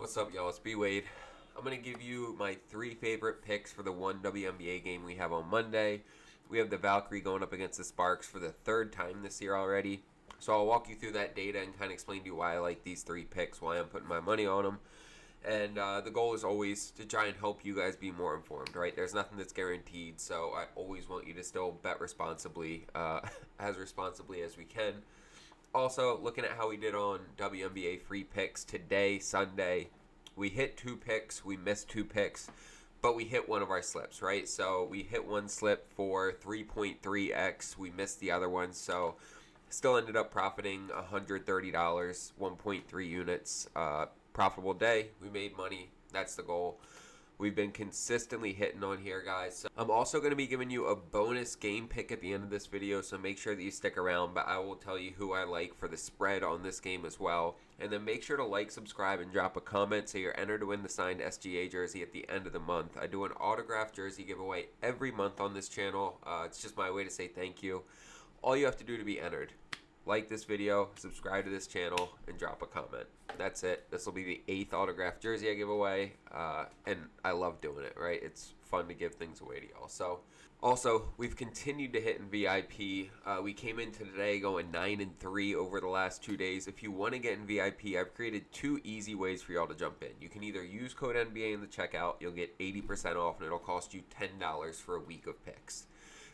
What's up, y'all? It's BWADE. I'm going to give you my 3 favorite picks for the one WNBA game we have on Monday. We have the Valkyrie going up against the Sparks for the 3rd time this year already. So I'll walk you through that data and kind of explain to you why I like these 3 picks, why I'm putting my money on them. And the goal is always to try and help you guys be more informed, right? There's nothing that's guaranteed, so I always want you to still bet responsibly, as responsibly as we can. Also, looking at how we did on WNBA free picks today, Sunday, we hit 2 picks, we missed 2 picks, but we hit one of our slips, right? So we hit one slip for 3.3x, we missed the other one, so still ended up profiting $130, 1.3 units. Profitable day, we made money, that's the goal. We've been consistently hitting on here, guys. So I'm also going to be giving you a bonus game pick at the end of this video, so make sure that you stick around, but I will tell you who I like for the spread on this game as well. And then make sure to like, subscribe, and drop a comment so you're entered to win the signed SGA jersey at the end of the month. I do an autographed jersey giveaway every month on this channel. It's just my way to say thank you. All you have to do to be entered: like this video, subscribe to this channel, and drop a comment. That's it. This will be the 8th autographed jersey I give away, and I love doing it, right? It's fun to give things away to y'all. So, also, we've continued to hit in VIP. We came into today going 9-3 over the last 2 days. If you want to get in VIP, I've created 2 easy ways for y'all to jump in. You can either use code NBA in the checkout. You'll get 80% off, and it'll cost you $10 for a week of picks.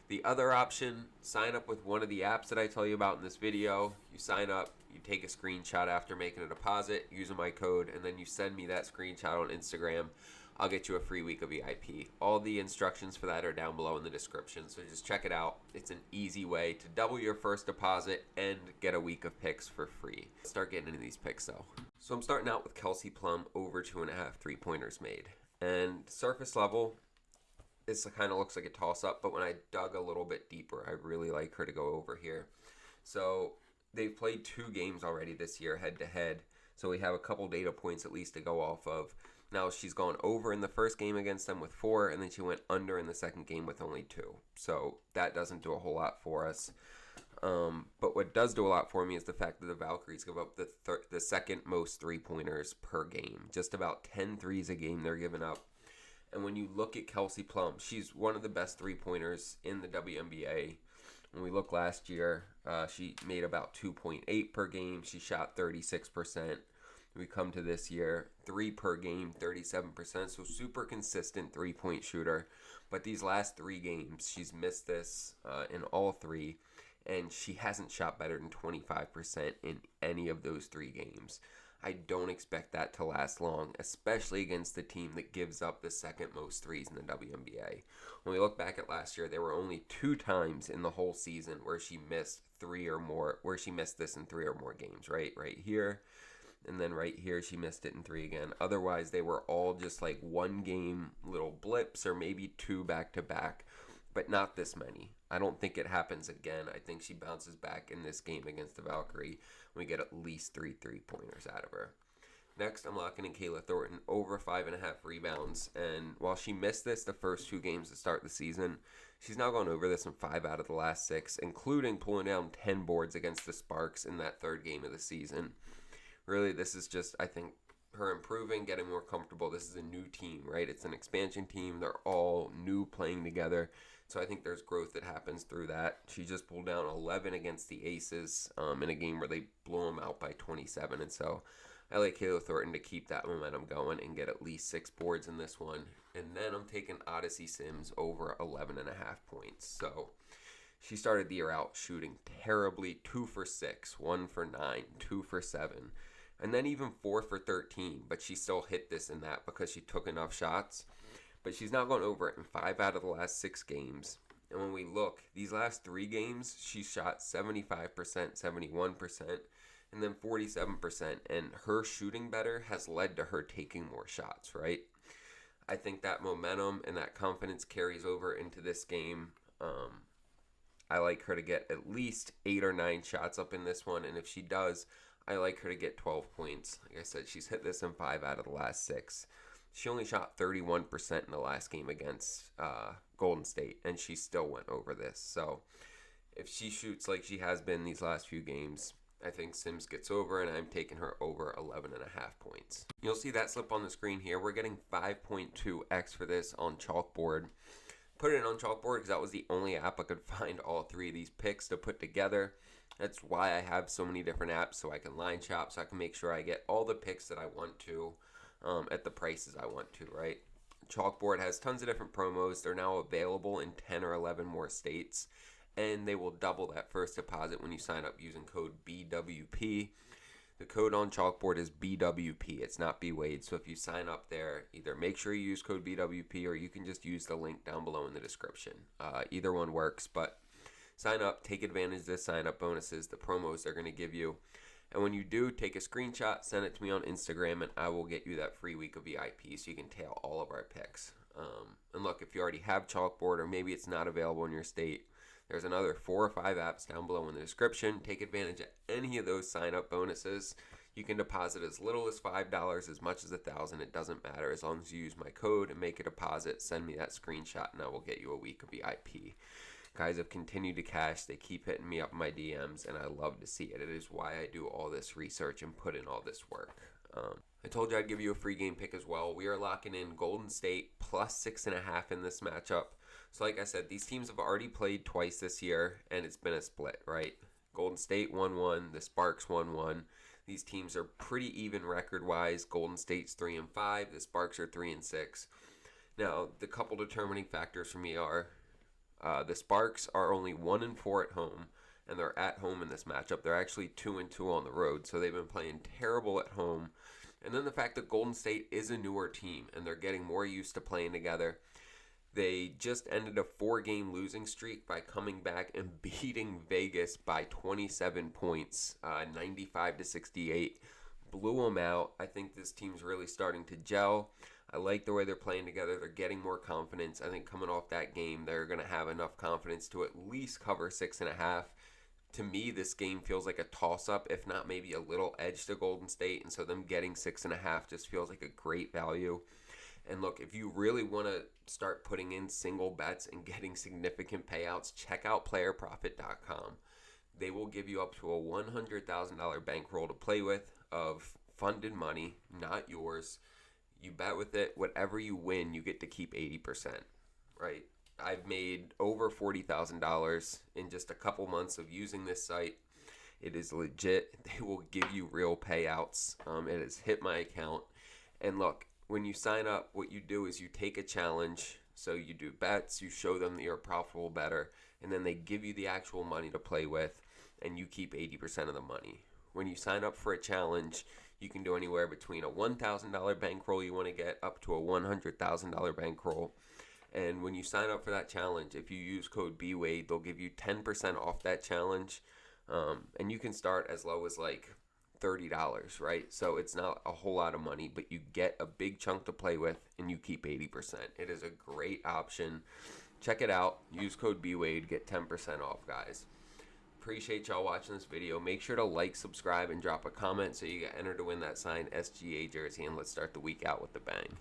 The other option, sign up with one of the apps that I tell you about in this video. You sign up, you take a screenshot after making a deposit using my code, and then you send me that screenshot on Instagram. I'll get you a free week of VIP. All the instructions for that are down below in the description, so just check it out. It's an easy way to double your first deposit and get a week of picks for free. Let's start getting into these picks though. So I'm starting out with Kelsey Plum over 2.5 3-pointers made. And surface level, this kind of looks like a toss-up, but when I dug a little bit deeper, I really like her to go over here. So they've played 2 games already this year head-to-head, so we have a couple data points at least to go off of. Now, she's gone over in the first game against them with 4, and then she went under in the second game with only 2. So that doesn't do a whole lot for us. But what does do a lot for me is the fact that the Valkyries give up the second most 3-pointers per game. Just about 10 threes a game they're giving up. And when you look at Kelsey Plum, she's one of the best 3-pointers in the WNBA. When we look last year, she made about 2.8 per game. She shot 36%. We come to this year, 3 per game, 37%. So super consistent 3-point shooter. But these last 3 games, she's missed this in all 3. And she hasn't shot better than 25% in any of those 3 games. I don't expect that to last long, especially against the team that gives up the second most threes in the WNBA. When we look back at last year, there were only 2 times in the whole season where she missed 3 or more, where she missed this in 3 or more games, right? Right here, and then right here she missed it in 3 again. Otherwise, they were all just like 1 game little blips or maybe 2 back-to-back, but not this many. I don't think it happens again. I think she bounces back in this game against the Valkyrie, and we get at least 3 3-pointers out of her. Next, I'm locking in Kayla Thornton over 5.5 rebounds, and while she missed this the first 2 games to start the season, she's now gone over this in 5 out of the last 6, including pulling down 10 boards against the Sparks in that 3rd game of the season. Really, this is just, I think, her improving, getting more comfortable. This is a new team, right? It's an expansion team. They're all new playing together. So I think there's growth that happens through that. She just pulled down 11 against the Aces in a game where they blew them out by 27. And so I like Kayla Thornton to keep that momentum going and get at least 6 boards in this one. And then I'm taking Odyssey Sims over 11.5 points. So she started the year out shooting terribly, 2 for 6, 1 for 9, 2 for 7. And then even 4 for 13, but she still hit this and that because she took enough shots. But she's now gone over it in 5 out of the last 6 games. And when we look, these last 3 games, she shot 75%, 71%, and then 47%. And her shooting better has led to her taking more shots, right? I think that momentum and that confidence carries over into this game. I like her to get at least 8 or 9 shots up in this one. And if she does, I like her to get 12 points. Like I said, she's hit this in 5 out of the last 6. She only shot 31% in the last game against Golden State, and she still went over this. So if she shoots like she has been these last few games, I think Sims gets over, and I'm taking her over 11.5 points. You'll see that slip on the screen here. We're getting 5.2x for this on Chalkboard. Put it on Chalkboard because that was the only app I could find all three of these picks to put together. That's why I have so many different apps, so I can line shop, so I can make sure I get all the picks that I want to at the prices I want to, right? Chalkboard has tons of different promos. They're now available in 10 or 11 more states, and they will double that first deposit when you sign up using code BWP. The code on Chalkboard is BWP. It's not BWADE. So if you sign up there, either make sure you use code BWP, or you can just use the link down below in the description. Either one works, but sign up, take advantage of the sign up bonuses, the promos they're going to give you. And when you do, take a screenshot, send it to me on Instagram, and I will get you that free week of VIP so you can tail all of our picks. And look, if you already have Chalkboard, or maybe it's not available in your state, there's another 4 or 5 apps down below in the description. Take advantage of any of those sign-up bonuses. You can deposit as little as $5, as much as $1,000. It doesn't matter as long as you use my code and make a deposit. Send me that screenshot, and I will get you a week of VIP. Guys have continued to cash. They keep hitting me up in my DMs, and I love to see it. It is why I do all this research and put in all this work. I told you I'd give you a free game pick as well. We are locking in Golden State plus 6.5 in this matchup. So like I said, these teams have already played twice this year, and it's been a split, right? Golden State 1-1, the Sparks 1-1. These teams are pretty even record-wise. Golden State's 3-5, the Sparks are 3-6. Now, the couple determining factors for me are the Sparks are only 1-4 at home, and they're at home in this matchup. They're actually 2-2 on the road, so they've been playing terrible at home. And then the fact that Golden State is a newer team, and they're getting more used to playing together. They just ended a 4-game losing streak by coming back and beating Vegas by 27 points, 95-68. Blew them out. I think this team's really starting to gel. I like the way they're playing together. They're getting more confidence. I think coming off that game, they're going to have enough confidence to at least cover 6.5. To me, this game feels like a toss-up, if not maybe a little edge to Golden State. And so them getting 6.5 just feels like a great value. And look, if you really want to start putting in single bets and getting significant payouts, check out playerprofit.com. They will give you up to a $100,000 bankroll to play with of funded money, not yours. You bet with it. Whatever you win, you get to keep 80%, right? I've made over $40,000 in just a couple months of using this site. It is legit. They will give you real payouts. It has hit my account. And look, when you sign up, what you do is you take a challenge. So you do bets, you show them that you're a profitable bettor, and then they give you the actual money to play with, and you keep 80% of the money. When you sign up for a challenge, you can do anywhere between a $1,000 bankroll you want to get up to a $100,000 bankroll. And when you sign up for that challenge, if you use code BWADE, they'll give you 10% off that challenge. And you can start as low as like $30, right? So it's not a whole lot of money, but you get a big chunk to play with, and you keep 80%. It is a great option. Check it out. Use code BWADE. Get 10% off, guys. Appreciate y'all watching this video. Make sure to like, subscribe, and drop a comment so you get entered to win that signed SGA jersey, and let's start the week out with the bang.